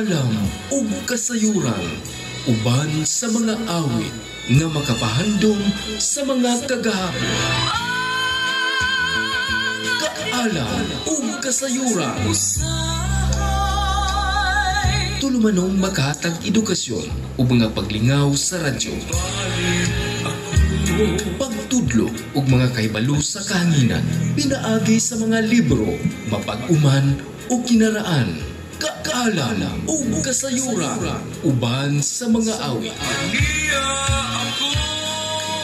Kaalam ug kasayuran uban sa mga awit nga makapahandom sa mga kagahapon. Kaalam ug kasayuran. Tulumanong makahatag edukasyon o mga paglingaw sa radyo. Pagtudlo ug mga kahibalo sa kahanginan, pinaagi sa mga libro, mapag-uman o kinaraan. Kaalam ug kasayuran uban sa mga awit.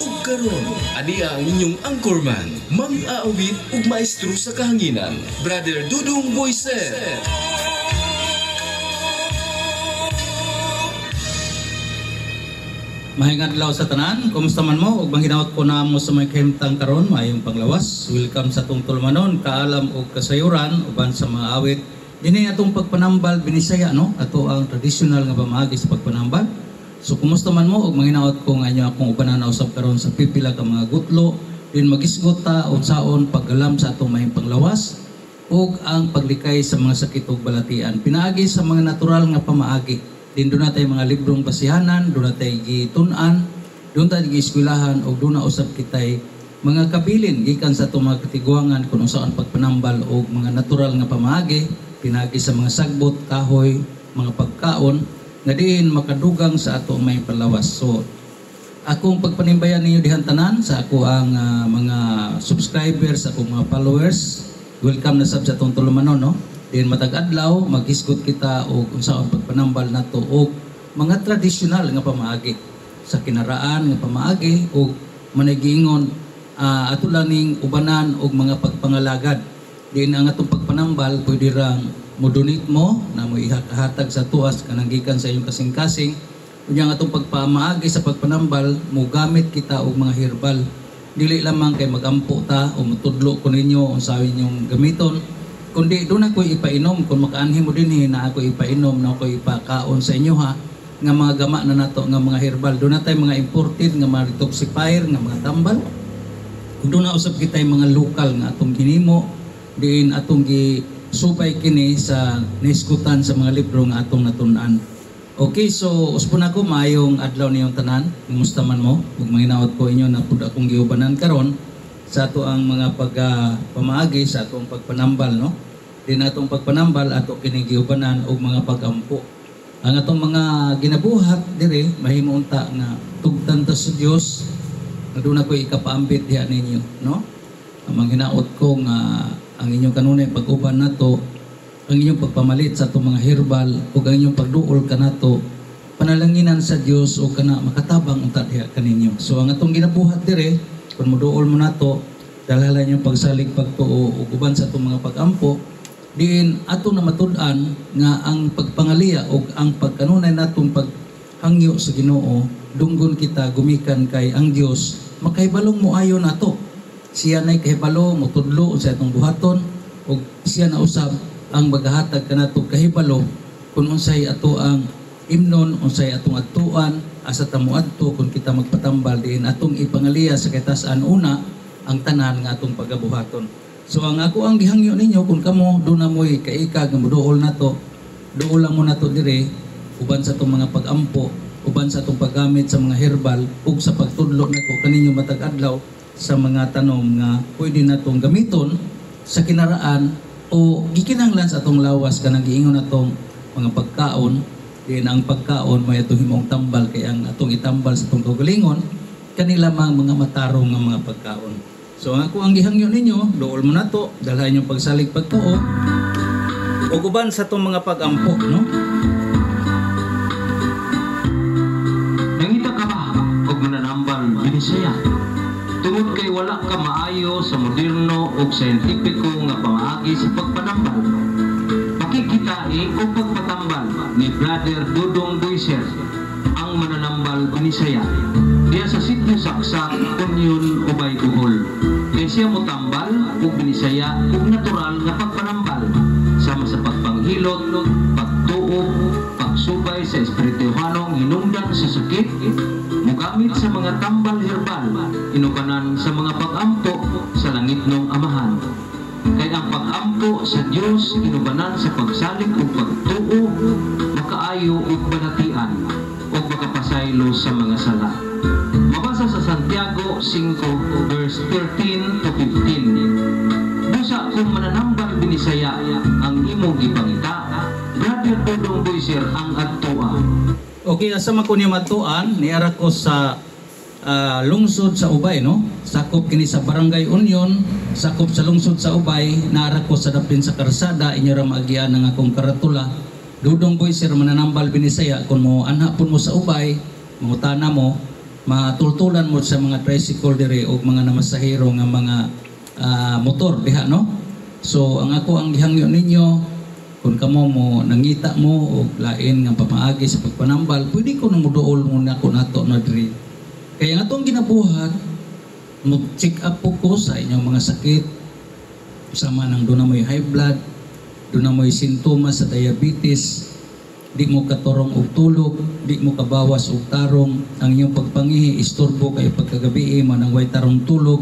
Ug karon, ania ang inyong anchorman, mang-aawit ug maestro sa kahanginan, Brother Dudong Boyset. Mahingad adlaw sa tanan, kumusta man mo? Ug manghinaot ko na mo sa may kahimtang karon, maayong panglawas. Welcome sa atong tulumanon, kaalam ug kasayuran uban sa mga awit. Dinhi atong pagpanambal binisaya, no? Ato ang traditional nga pamaagi sa pagpanambal. So kumusta man mo? Ug manghinaot ko nga inyo akong ubanan na usab karon sa pipila ka mga gutlo, din magisgot ta unsaon paggalam sa atong mahing panglawas ug ang paglikay sa mga sakit ug balatian. Pinaagi sa mga natural nga pamaagi. Din doon natin mga librong basihanan, doon natin gitun-an, doon tayo gi-eskwelahan, o doon na usap kitay mga kabilin, gikan sa itong mga katiguangan kung saan pagpanambal o mga natural nga pamaagi, pinagi sa mga sagbot, kahoy, mga pagkaon, nga diin makadugang sa ato may palawas. So, akong pagpanimbayan ninyo dihan tanan, sa ako ang mga subscribers, sa akong mga followers, welcome na sab sa itong tulumanon, no? Din matag-adlaw maghisgot kita og unsaon pagpanambal nato og mga tradisyonal nga pamaagi sa kinaraan nga pamaagi og managiingon ato lang ning ubanan og mga pagpangalagad. Din ang atong pagpanambal pwede rang modonate mo na mo ihatag sa tuas kanang gikan sa inyong kasing-kasing. Unya ang atong pagpamaagi sa pagpanambal mo gamit kita og mga herbal. Dili lamang kay magampo ta o matudlo ko ninyo unsa inyong gamiton. Kundi doon ako ipainom, kung makaanhin mo din na ako ipainom, na ako ipakaon sa inyo ha, nga mga gama na nato, nga mga herbal. Doon na tayo mga imported, nga mga detoxifier, nga mga tambal. Kung doon na usap kita yung mga lokal nga atong ginimo, diin atong gisupay kini sa niskutan sa mga libro nga atong natunan. Okay, so uspon ako, maayong adlaw niyong tanan, kumusta man mo, kung manginaot ko inyo na pud akong giubanan karon sa ato ang mga pamaagi sa atong pagpanambal, no? Din atong pagpanambal ato kini giubanan og mga pagampo. Ang atong mga ginabuhat dire mahimo unta nga tugtan ta sa Dios. Aduna ko ikapaambit diha ninyo, no? Ang manghinaot ko nga ang inyong kanunay pag-uban nato, ang inyong pagpamalit sa atong mga herbal ug ang inyong pagduol kanato panalanginan sa Dios o kana makatabang unta diha kaninyo. So ang atong ginabuhat dire kung muduol mo nato dalhalan yung pagsalig pagtuo ug uban sa atong mga pagampo diin ato na matud-an nga ang pagpangaliya o ang pagkanunay natong paghangyo sa Ginoo dunggon kita gumikan kay ang Dios makahibalong mo ayo nato. Siya nay kahibalo mo tudlo sa atong buhaton ug siya na usab ang magahatag kanato kahibalo kung unsay ato ang imnon, unsay atong atuan asa ta moadto kung kita magpatambal diin atong ipangaliya sa katasan una ang tanan nga atong pagabuhaton. So ang ako ang gihangyo ninyo kung kamo do na mo'y kaikag nga muduol nato, duol lang mo nato dire uban sa atong mga pagampo, uban sa atong paggamit sa mga herbal ug sa pagtudlo nako kaninyo matag adlaw sa mga tanom nga pwede natong gamiton sa kinaraan o gikinahanglan sa atong lawas kanang giingon natong mga pagkaon. Diin ang pagkaon may atong himong tambal kay ang atong itambal sa atong kaugalingon kanila mga matarong nga mga pagkaon. So ako ang gihangyo ninyo, dool mo nato, dalhan yung pagsalig pagtuo ug uban sa atong mga pagampo, no? Nangita ka ba og mananambal binisaya? Tungod kay wala ka maayo sa moderno ug siyentipiko nga pamaagi sa pagpanambal. Pakikitai o pagpatambal ni Brother Dudong Boyset ang mananambal binisaya. Diya sa sitio Saksak, Union, Ubay, Bohol. Kaya siya mo tambal ug binisaya ug natural nga pagpanambal sama sa pagpanghilot, pagtuog, pagsubay sa espirituhanong hinungdan sa sakit, mugamit sa mga tambal herbal, inukanan sa mga pagampo sa langit ng Amahan. Kay ang pag-ampo sa Dios ginubanan sa pagsalig ug pagtuo, makaayo ug banatian ug makapasaylo sa mga sala. Mabasa sa Santiago 5 verse 13 to 15. Busa kung mananambal binisaya ang imong gipangita, Brother Dodong Boyser ang adtoa. Okay, asa man ko ni matuan, niara ko sa lungsod sa Ubay, no? Sakop kini sa Barangay Union, sakop sa lungsod sa Ubay, naara ko sa dapin sa karsada, inyo ra maagian ng akong karatula. Dodong Boyser mananambal binisaya kung mo anhapon mo sa Ubay, mangutana mo, matultulan mo sa mga tricycle dire o mga namasahero nga mga motor diha, no? So ang ako ang gihangyo ninyo, kung kamo mo nangita mo o lain nga pamaagi sa pagpanambal, pwede ko nang muduol muna ko nato na dire. Kaya nga itong ginabuhat, mag-check up po ko sa inyong mga sakit, sama ng doon na may high blood, doon na may sintomas sa diabetes, di mo katorong og tulog, di mo kabawas og tarong, ang inyong pagpangihi, istorbo kayo pagkagabi, manang way tarong tulog,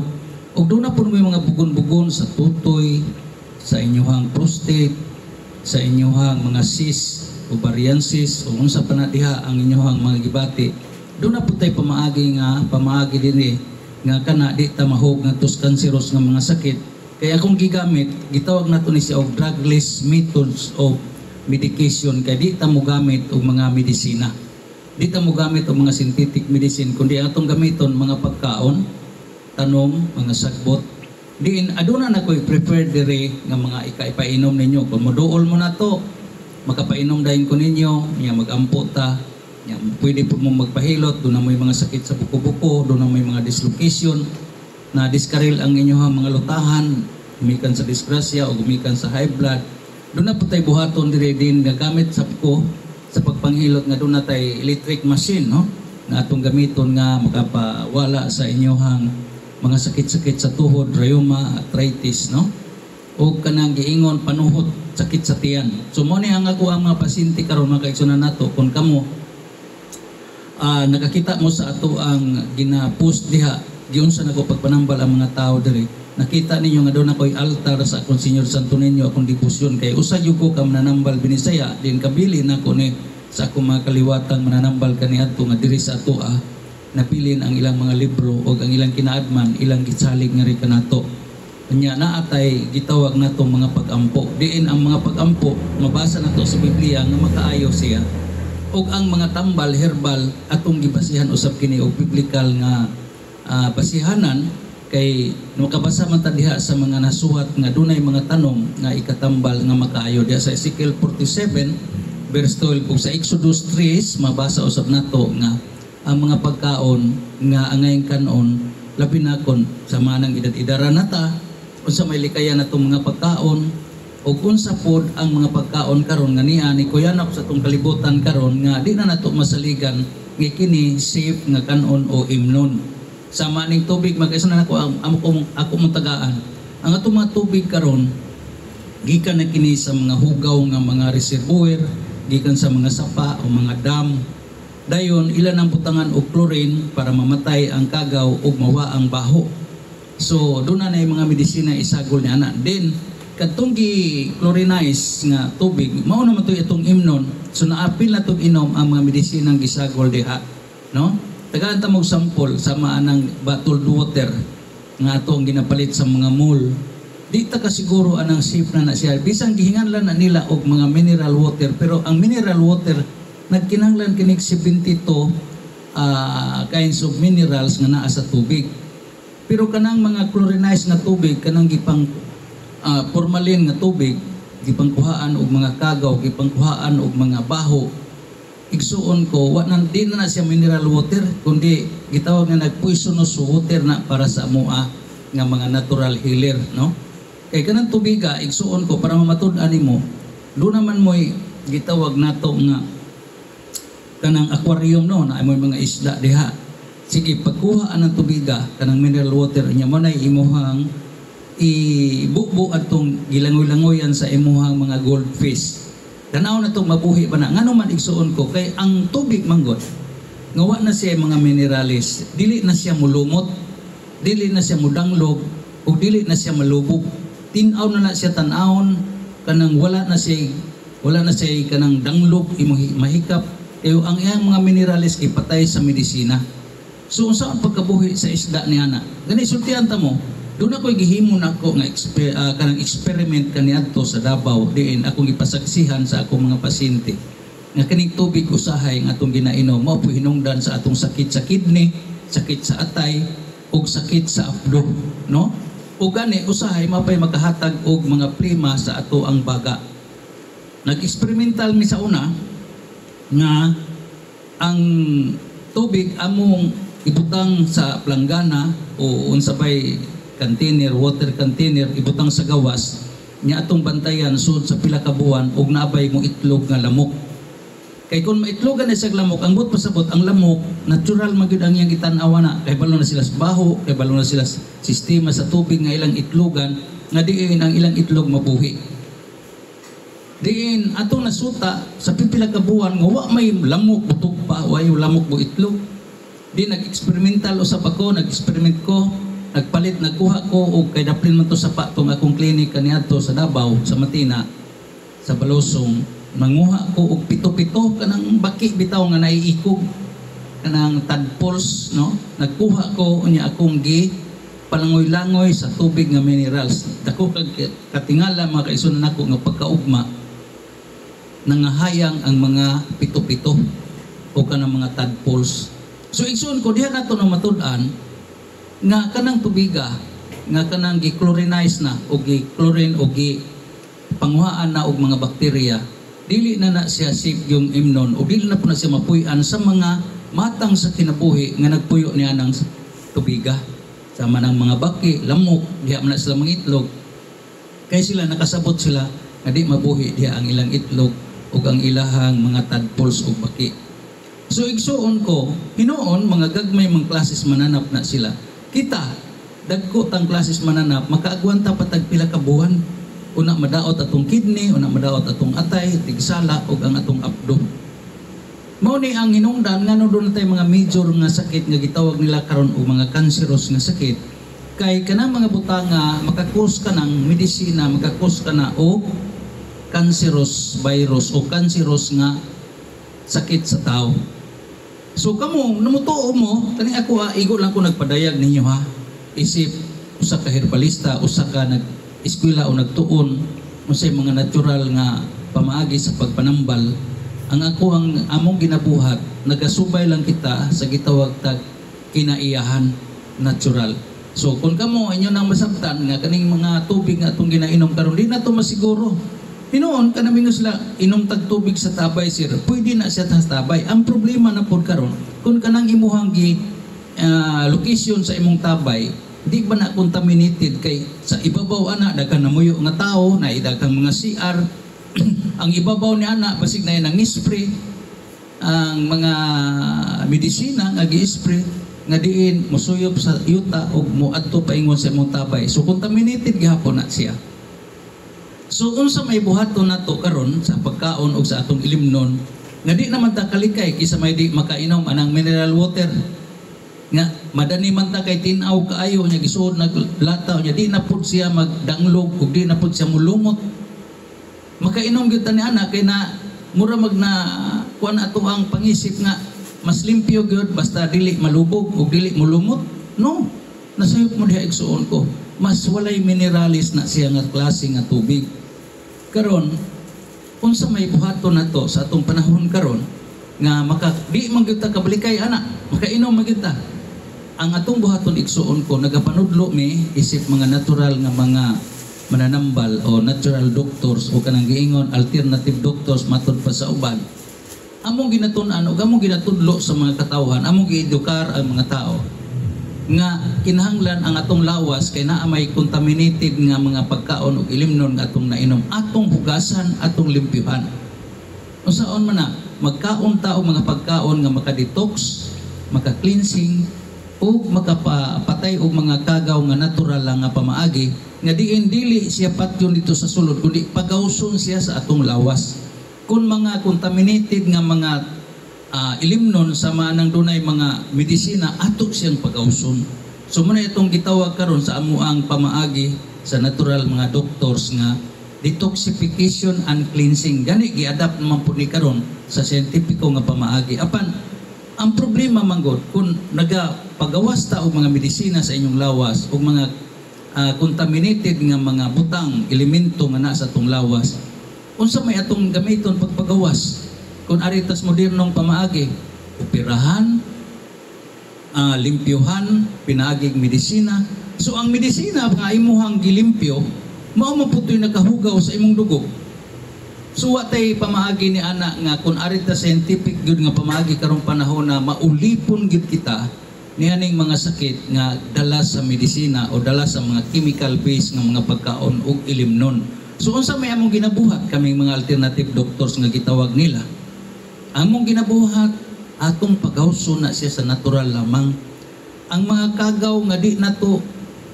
o doon na po may mga bugon-bugon sa tutoy, sa inyong prostate, sa inyong mga cyst, ovarian cyst, o unsa pa na diha ang inyong mga gibati. Doon na po tayo pamaagi din nga kana di ta mahog nga tos cancerous nga mga sakit. Kaya akong gigamit, gitawag nato ni siya og drugless methods of medication, kaya di ta mo gamit og mga medisina. Di ta mo gamit og mga synthetic medicine, kundi atong gamiton mga pagkaon, tanom, mga sagbot. Diin aduna na ko'y prepared dire nga mga ikainom ninyo. Kung moduol mo na to, makapainom dahin ko ninyo, nga mag-ampo ta. Yan, pwede po mong magpahilot, doon na may mga sakit sa buko-buko, doon na may mga dislocation, na diskaril ang inyong mga lutahan, gumikan sa disgrasya o gumikan sa high blood. Doon na po tayo buhaton dire din gagamit sa buko, sa pagpanghilot nga doon na tayo electric machine, no? Na atong gamiton nga makapawala sa inyong mga sakit-sakit sa tuhod, rheuma, arthritis, no? O kanang giingon panuhot, sakit sa tiyan. So mo ni ang ako ang mga pasyente karon mga kaigsunan nato, kung kamo nakakita mo sa ato ang gina-post diha, giyon sa nako pagpanambal ang mga tao diri. Nakita ninyo nga doon ako'y altar sa akong Senyor Santo Niño, akong debosyon kay usa jud ko ka mananambal binisaya, din kabili nako ni sa akong mga kaliwatang mananambal kaniadto nga diri sa ato napilin ang ilang mga libro o ang ilang kinaadman, ilang gitsalig nga ri kanato. Kanya naatay gitawag nato mga pag-ampo. Diin ang mga pag-ampo mabasa nato sa Biblia nga makaayo siya. Og ang mga tambal herbal atong gibasihan usab kini og biblical nga basihanan kay makabasa man ta diha sa mga nasuhat nga dunay mga tanom nga ikatambal nga makaayo diha sa Ezekiel 47 verse 12 ug sa Exodus 3 mabasa usab nato nga ang mga pagkaon nga angayng kanon labi na kon sa manang edad-edara nata unsa may likaya natong mga pagkaon. O unsa pod ang mga pagkaon karon nga niya ni kuyanap sa tong kalibutan karon nga di na nato masaligan nga kini safe nga kanon o imnon. Sama ning tubig magkaisa nako ako mong tagaan. Ang atong mga tubig karon gikan na kini sa mga hugaw nga mga reservoir, gikan sa mga sapa o mga dam. Dayon ilan ang butangan og chlorine para mamatay ang kagaw ug mawa ang baho. So doon na yung mga medisina isagol ni ana. Then katong gi-chlorinize nga tubig, mao naman to itong imnon. So naapil na tong inom ang mga medisinang gisagol diha, no? Tagaan ta mog sample sama anang bottled water nga atong ginapalit sa mga mall. Di ta kasiguro anang safe na siya. Bisan gihinganlan na nila og mga mineral water, pero ang mineral water nagkinahanglan kinig 72 kinds of minerals nga naa sa tubig. Pero kanang mga chlorinized na tubig kanang gipang formalin nga tubig, gipangkuhaan og mga kagaw, gipangkuhaan og mga baho. Igsuon ko, di na siya mineral water, kundi gitawag nga nag-poisonous water na para sa amoa nga mga natural healer, no? Kay kanang tubiga, igsuon ko para mamatud-an nimo, doon naman mo'y gitawag nato nga kanang aquarium, no, na may mga isda diha. Sige, pagkuhaan ng tubiga, kanang mineral water, niya mo na imuhang ibubo atong gilangoy-langoyan sa imuhang mga goldfish. Tanaw na itong mabuhi pa na. Nga naman igsuon ko, kay ang tubig manggot, ngawa na siya mga mineralis, dili na siya mulumot, dili na siya mudanglog, o dili na siya malubog. tinaw na siya tanawon kanang wala na siya kanang danglog imong mahikap ang iyang mga minerales kay patay sa medisina. So unsa ang pagkabuhi sa isda ni ana? Gani sultihan ta mo. Doon ako gihimo na ako nga kanang experiment kaniadto sa Davao diin akong gipasaksihan sa akong mga pasyente. Nga kining tubig usahay nga atong ginainom mao po hinungdan sa atong sakit sa kidney, sakit sa atay ug sakit sa apdo, no? Ug gani usahay mapay makahatag og mga prima sa ato ang baga. Nag-experimental mi sa una nga ang tubig among ibutang sa planggana o unsabay container, water container ibutang sa gawas nya atong bantayan sud sa pila ka buwan ug naabay mo itlog nga lamok. Kay kung maitlogan na siya lamok, ang but pasabot ang lamok, natural magyud ang iyang itan-awa na. Kay balo na sila sa baho, kay balo na sila sa sistema sa tubig nga ilang itlogan, nga diin ang ilang itlog mabuhi. Diin atong nasuta sa pipila ka buwan nga wa may lamok butok pa, wa yung lamok mo itlog. Di nag-experimental usab ako, nag-experiment ko, nagpalit, nagkuha ko og kay daplin man to sa patong akong klinik kaniadto sa Davao, sa Matina, sa Balosong. Manguha ko og pito-pito kanang baki bitaw nga naiikog kanang tadpoles, no? Nagkuha ko unya akong gi palangoy-langoy sa tubig nga minerals. Dako kag katingala mga kaisunan nako nga pagkaugma nangahayang ang mga pito-pito o kanang mga tadpoles. So igsoon ko diha nato na matud-an nga kanang tubiga nga kanang gi-chlorinize na o gi-chlorine o gi panguhaan na og mga bakterya. Dili na siya safe yung imnon o dili na po na siya mapuy-an sa mga matang sa kinabuhi nga nagpuyo niya ng tubiga. Sama ng mga baki, lamok, diha man na sila mga itlog. Kaya sila nakasabot sila nga di mabuhi diha ang ilang itlog o ang ilahang mga tadpoles o baki. So igsuon ko, hinoon mga gagmay mga klases mananap na sila. Kita, dagko tang klases mananap, makaagwanta patag pila ka buwan. Una madaot atong kidney, una madaot atong atay, tigsala ug ang atong apdo. Mao ni ang hinungdan ngano doon tay mga major nga sakit nga gitawag nila karon og mga cancerous nga sakit. Kay kanang mga butanga makakos ka ng medisina, makakos ka na og cancerous virus o cancerous nga sakit sa tao. So kamo namutuo mo kani ako igo lang ko nagpadayag ninyo ha. Isip usa ka herbalista, usa ka eskwela o nagtuon unsay mga natural nga pamaagi sa pagpanambal. Ang among ginabuhat nagasubay lang kita sa gitawag tag kinaiyahan natural. So kung kamo inyo nang masabtan nga kaning mga tubig nga atong ginainom karon di na to masiguro. Hinoon kanami nga sila inom tag tubig sa tabay sir. Pwede na siya sa tabay. Ang problema na pod karon kung kanang imuhang location sa imong tabay di ba na contaminated kay sa ibabaw ana daghan namuyo nga tao na daghang mga CR ang ibabaw ni ana basig na yan ang spray ang mga medisina nga gi-spray nga diin musuyop sa yuta ug moadto paingon sa imong tabay so contaminated gihapon na siya. So unsa may buhaton nato karon sa pagkaon ug sa atong ilimnon nga di naman ta kalikay kisa may di makainom anang mineral water nga madani man ta kay tinaw kaayo nya gisuod naglataw nya di na pud siya magdanglog ug di na pud siya mulumot makainom gyud ta ni ana kay na mura magna kuan ato ang pangisip nga mas limpyo gyud basta dili malubog ug dili mulumot no nasayop mo diha igsuon ko mas walay minerales na siya nga klase nga tubig karon unsa may buhaton nato sa atong panahon karon nga di man gyud ta kabalikay ana makainom man gyud ta. Ang atong buhaton igsuon ko nagapanudlo mi isip mga natural nga mga mananambal o natural doctors o kanang giingon alternative doctors matud pa sa uban. Among ginatun-an o among ginatudlo sa mga katawhan, among giedukar ang mga tao nga kinahanglan ang atong lawas kay naa may contaminated nga mga pagkaon ug ilimnon nga atong nainom, atong hugasan, atong limpyuhan. Unsaon man na magkaon ta og mga pagkaon nga maka-detox, maka-cleansing ug makapatay og mga kagaw nga natural lang nga pamaagi nga diin dili siya patyon dito sa sulod kundi pagauson siya sa atong lawas. Kung mga contaminated nga mga ilimnon sa manang dunay mga medisina ato siyang pagauson. So muna itong gitawag karon sa amuang pamaagi sa natural mga doctors nga detoxification and cleansing. Gani gi-adapt naman po ni karon sa siyentipiko nga pamaagi. Apan ang problema manggod kung nagapagawas ta og mga medisina sa inyong lawas og mga contaminated nga mga butang elemento nga naa sa atong lawas, unsa may atong gamiton pagpagawas? Kung aritas modernong pamaagi, operahan, limpyuhan, pinaaging medisina. So ang medisina nga imuhang gilimpyo, mao man putoy nakahugaw sa imong dugo. So watay pamaagi ni ana nga kung arita scientific gyud nga pamaagi karong panahon na maulipon gyud kita nianing mga sakit nga dala sa medisina o dala sa mga chemical based nga mga pagkaon ug ilimnon. So unsa may among ginabuhat kaming mga alternative doctors nga gitawag nila? Among ginabuhat atong pagawso na siya sa natural lamang. Ang mga kagaw nga di nato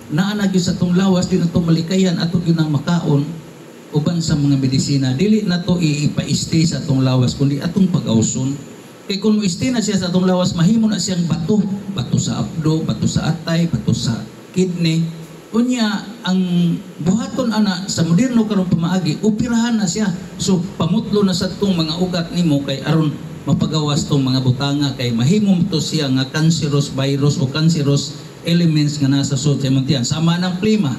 naa na gyud sa atong lawas, di nato malikayan ato gyud nang makaon uban sa mga medisina, dili nato iipa-stay sa atong lawas kundi atong pag-awson. Kay kung mo-stay na siya sa atong lawas, mahimo na siyang bato sa abdo, bato sa atay, bato sa kidney. Unya ang buhaton ana sa moderno karong pamaagi, operahan na siya. So pamutlo na sa tong mga ugat nimo kay aron mapagawas tong mga butanga kay mahimo to siya nga cancerous virus o cancerous elements nga nasa sud sa imong tiyan. Sama ng plima,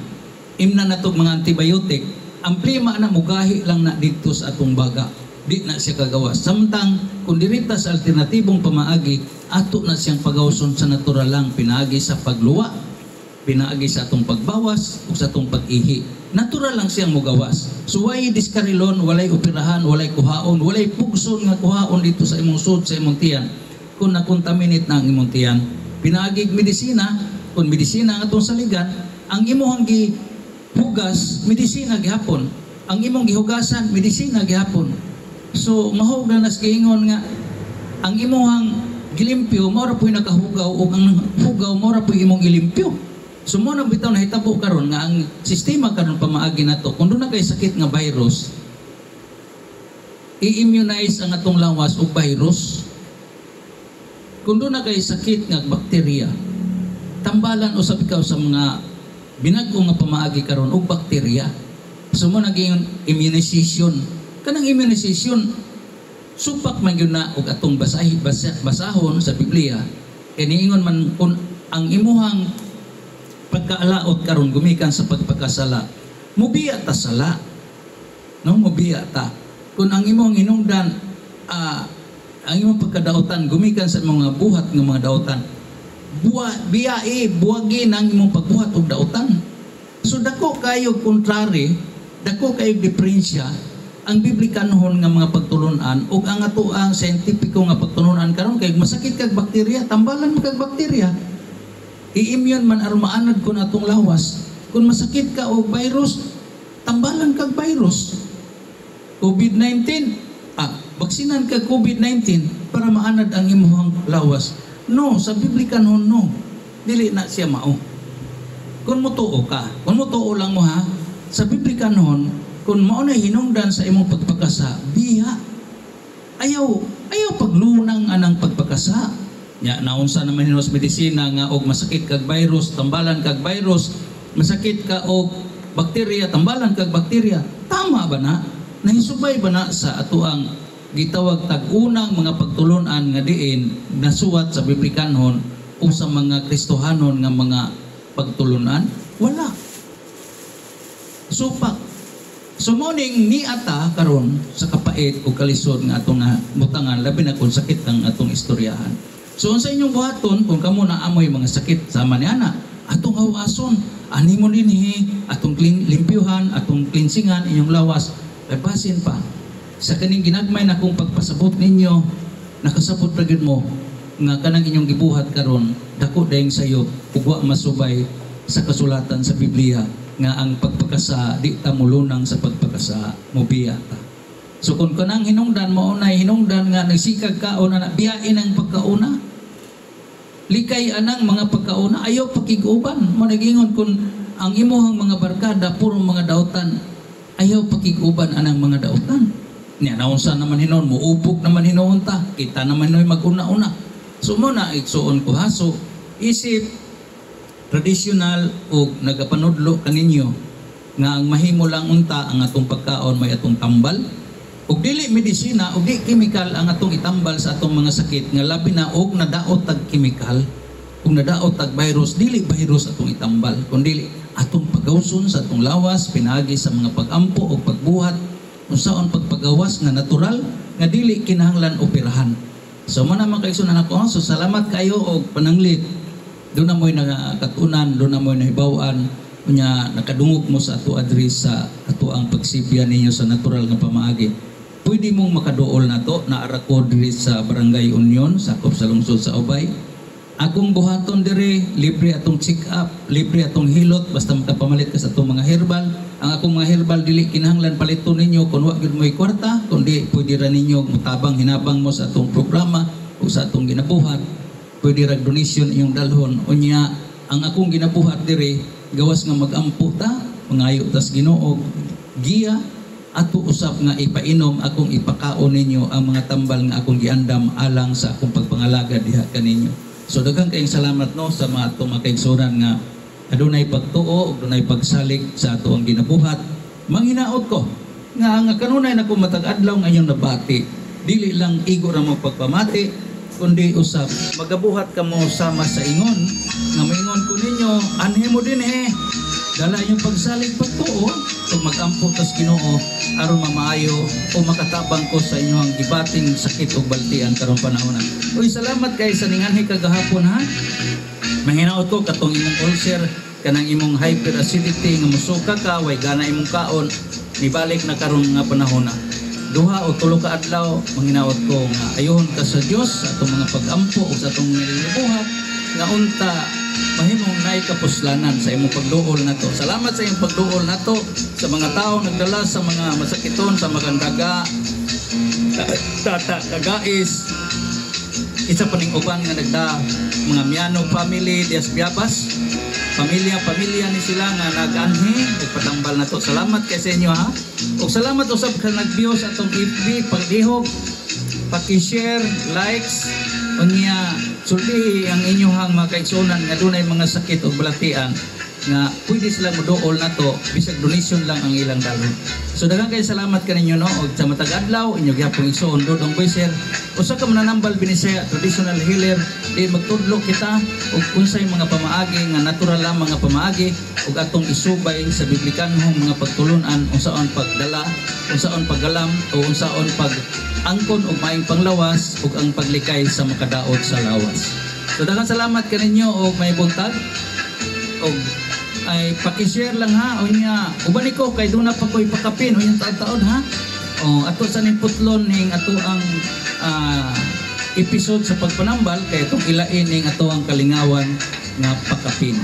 imna na tong mga antibiotic. Ang plima na mugahi lang na dito sa atong baga, di na siya kagawas. Samtang kung dirita sa alternatibong pamaagi, ato na siyang pagawson sa natural lang, pinaagi sa pagluwa, pinaagi sa atong pagbawas o sa atong pag-ihi. Natural lang siyang mugawas. So walay diskarilon, walay operahan, walay kuhaon, walay pugson nga kuhaon dito sa imong sud, sa imong tiyan. Kung na-contaminate na ang imong tiyan, pinaagi medisina, kung medisina ang atong saligan, ang imong hugas, medisina gihapon. Ang imong gihugasan, medisina gihapon. So mahog na nas giingon nga ang imong gilimpyo mao ra po'y nakahugaw o ang hugaw mao ra po'y imong gilimpyo. So mo nang bitaw nahitabo karon nga ang sistema karon pamaagi nato kun na kay sakit nga virus, i-immunize ang atong lawas og virus. Kung na kay sakit nga bakterya, tambalan usab ikaw sa mga binag-o nga pamaagi karon og bakterya. So mo naging immunization. Kanang immunization supak man gyud na og atong basahon sa Biblia. Kay niingon man kun ang imuhang pagkaalaot karon gumikan sa pagpakasala, mubiya ta sala. No, mubiya ta. Kung ang imong hinungdan ang imong pagkadaotan gumikan sa mga buhat ng mga daotan, buwagi nang imong pagbuhat og daotan. So dako kayo kontrary, dako kayo diferensya ang biblikanhon nga mga pagtulunan ug ang ato ang scientifico nga pagtulunan karon kay masakit kag bakterya, tambalan mo kag bakterya. I-immune man aron maanad kun atong lawas. Kung masakit ka og virus, tambalan kag virus. COVID-19, baksinan kag COVID-19 para maanad ang imong lawas. No, sa biblikanhon no. Dili na siya mao. Kung mutuo ka, kung mutuo lang mo ha, sa biblikanhon, kung mao na hinungdan sa imong pagpakasa, biya. Ayaw paglunang anang pagpakasa. Ya, naunsa naman hinos medisina nga og masakit kag virus, tambalan kag virus, masakit ka og bakterya, tambalan kag bakterya. Tama ba na? Nahisubay ba na sa atuang gitawag tag-unang mga pagtulunan nga diin nasuwat sa biblikanhon o sa mga Kristohanon nga mga pagtulunan? Wala. Supak. So morning ni ata karon sa kapait o kalisod nga atong butangan labi na kung sakit ang atong istoryahan. So sa inyong buhaton kung kamo na amoy mga sakit sama ni ana, atong hawason, animo dinhi, atong limpyuhan, atong cleansingan inyong lawas. Ay basin pa sa kaning ginagmay na kung pagpasabot ninyo, nakasabot ra gyud mo nga kanang inyong gibuhat karon, dako dayon sayo ug wa masubay sa kasulatan sa Biblia nga ang pagpakasa di ta mulunang sa pagpakasa mobiya ta. So kung kanang hinungdan mo unay hinungdan nga nagsikag ka o na biyain ang pagkauna, likay anang mga pagkauna, ayaw pakiguban mo nagingon kung ang imuhang mga barkada puro mga daotan, ayaw pakiguban anang mga daotan. Niya naunsa naman hinon mo upok naman hinuon ta, kita naman noy maguna-una. So mo na igsuon ko ha. So isip traditional o nagapanudlo kaninyo nga ang mahimo lang unta ang atong pagkaon may atong tambal ug dili medisina ug di chemical ang atong itambal sa atong mga sakit nga labi na og nadaot tag chemical ug nadaot tag virus dili virus atong itambal kundi atong pagawson sa atong lawas pinagi sa mga pagampo o pagbuhat unsaon pagpagawas nga natural nga dili kinahanglan operahan. So mo na mga kaigsunan ako, so salamat kayo og pananglit. Doon na mo'y nakatunan, doon na mo'y nahibawan, unya nakadungog mo sa ato address sa ato ang pagsibya ninyo sa natural nga pamaagi. Pwede mong makaduol na to na arakod diri sa Barangay Union, sakop sa lungsod sa Ubay. Akong buhaton dire, libre atong check-up, libre atong hilot, basta makapamalit ka sa atong mga herbal. Ang akong mga herbal dili kinahanglan paliton ninyo kung wa gyud mo'y kwarta, kundi pwede ra ninyo mutabang hinabang mo sa atong programa o sa atong ginabuhat. Pwede ra donation inyong dalhon. Unya, ang akong ginabuhat dire, gawas nga mag-ampo ta, mangayo tas Ginoo, giya, ato usap nga ipainom akong ipakaon ninyo ang mga tambal nga akong giandam alang sa akong pagpangalaga diha kaninyo. So daghang kayong salamat no sa mga atong mga kaigsunan nga adunay pagtuo ug adunay pagsalig sa ato ang ginabuhat. Manghinaot ko nga kanunay nako matag adlaw ngayon nabati. Dili lang igo ra mo pagpamati kundi usap magabuhat kamo sama sa ingon nga moingon ko ninyo anhi mo din dala yung pagsalig pagtuo ug magampo tas Ginoo aron mamaayo o makatabang ko sa inyong gibating sakit ug baltian karong panahon. Uy, salamat kay sa ninganhi kagahapon ha. Mahinaot ko katong imong ulcer kanang imong hyperacidity nga musuka ka way gana imong kaon nibalik na karon nga panahon na. Duha o tulo ka adlaw manghinaot ko nga ayohon ka sa Dios sa atong mga pag-ampo o sa atong nilibuhat nga unta mahimong naay kapuslanan sa imong pagduol nato. Salamat sa imong pagduol nato sa mga tawo nagdala sa mga masakiton sa magandaga tata kagais isa pa ning uban nga nagda mga Miano family Dias Biabas pamilya ni sila nga nag-anhi nagpatambal nato. Salamat kay sa inyo ha. Ug salamat usab ka nag-view sa atong FB pagdihog paki-share likes unya sulti ang inyong mga kaigsunan nga dunay mga sakit o balatian nga pwede sila moduol nato bisag donation lang ang ilang dalhon. So daghang kay salamat kaninyo no og sa matag adlaw inyo gyapon igsuon Dodong Boyser usa ka mananambal Binisaya traditional healer di magtudlo kita og unsay mga pamaagi nga natural lang mga pamaagi ug atong isubay sa biblikanhong mga pagtulunan unsaon pagdala unsaon paggalam o unsaon pag angkon og maayong panglawas ug ang paglikay sa makadaot sa lawas. So daghang salamat kaninyo og may buntag og ay paki-share lang ha unya uban ko kay do na pa koy pakapin unya taon-taon ha o ato sa ning putlon ning ato ang episode sa pagpanambal kay itong ilain ning ato ang kalingawan nga pakapin.